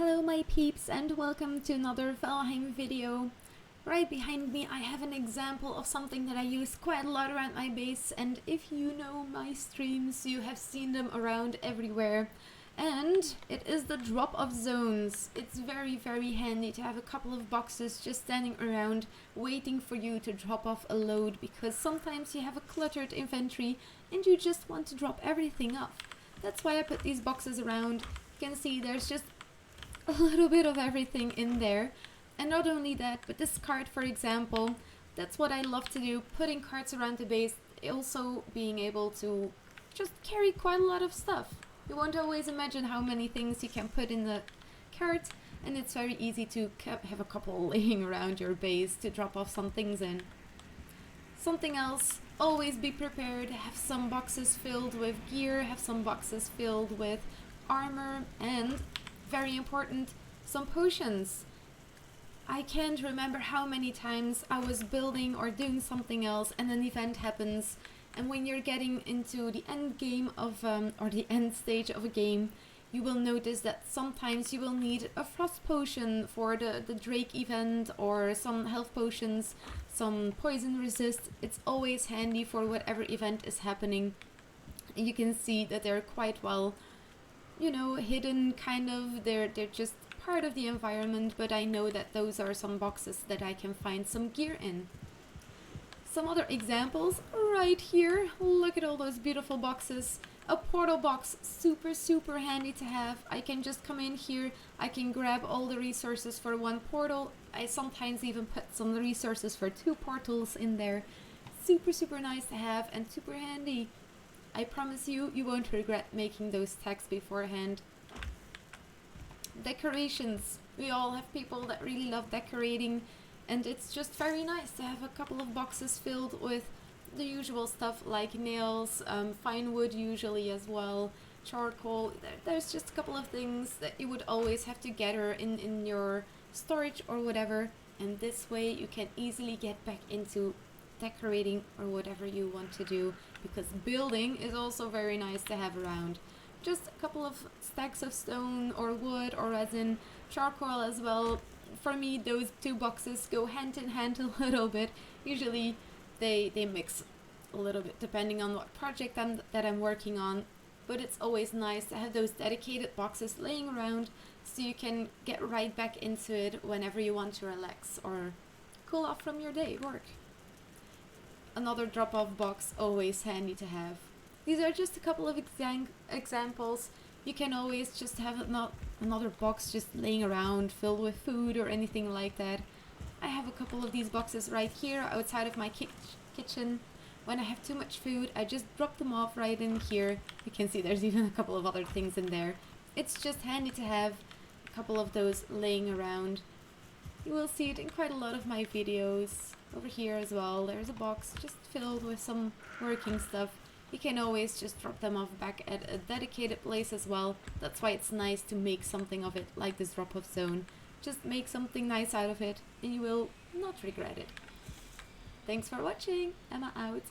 Hello my peeps and welcome to another Valheim video. Right behind me I have an example of something that I use quite a lot around my base, and if you know my streams you have seen them around everywhere. And it is the drop of zones. It's very handy to have a couple of boxes just standing around waiting for you to drop off a load, because sometimes you have a cluttered inventory and you just want to drop everything off. That's why I put these boxes around. You can see there's just a little bit of everything in there. And not only that, but this cart, for example, that's what I love to do, putting carts around the base, also being able to just carry quite a lot of stuff. You won't always imagine how many things you can put in the cart, and it's very easy to have a couple laying around your base to drop off some things in. Something else, always be prepared, have some boxes filled with gear, have some boxes filled with armor, and very important, some potions. I can't remember how many times I was building or doing something else and an event happens, and when you're getting into the end game of or the end stage of a game, you will notice that sometimes you will need a frost potion for the Drake event, or some health potions, some poison resist. It's always handy for whatever event is happening. And you can see that they're quite well, hidden, kind of. They're just part of the environment, but I know that those are some boxes that I can find some gear in. Some other examples right here. Look at all those beautiful boxes. A portal box, super handy to have. I can just come in here, I can grab all the resources for one portal. I sometimes even put some resources for 2 portals in there. Super nice to have and super handy. I promise you, you won't regret making those tags beforehand. Decorations. We all have people that really love decorating, and it's just very nice to have a couple of boxes filled with the usual stuff like nails, fine wood usually as well, charcoal. There's just a couple of things that you would always have to gather in your storage or whatever, and this way you can easily get back into decorating or whatever you want to do, because building is also very nice to have around. Just a couple of stacks of stone or wood or resin, charcoal as well. For me, those 2 boxes go hand in hand a little bit. Usually they mix a little bit depending on what project that I'm working on, but it's always nice to have those dedicated boxes laying around so you can get right back into it whenever you want to relax or cool off from your day at work. Another drop-off box, always handy to have. These are just a couple of examples. You can always just have another box just laying around filled with food or anything like that. I have a couple of these boxes right here outside of my kitchen. When I have too much food, I just drop them off right in here. You can see there's even a couple of other things in there. It's just handy to have a couple of those laying around. You will see it in quite a lot of my videos. Over here as well, there's a box just filled with some working stuff. You can always just drop them off back at a dedicated place as well. That's why it's nice to make something of it, like this drop-off zone. Just make something nice out of it and you will not regret it. Thanks for watching. Emma out.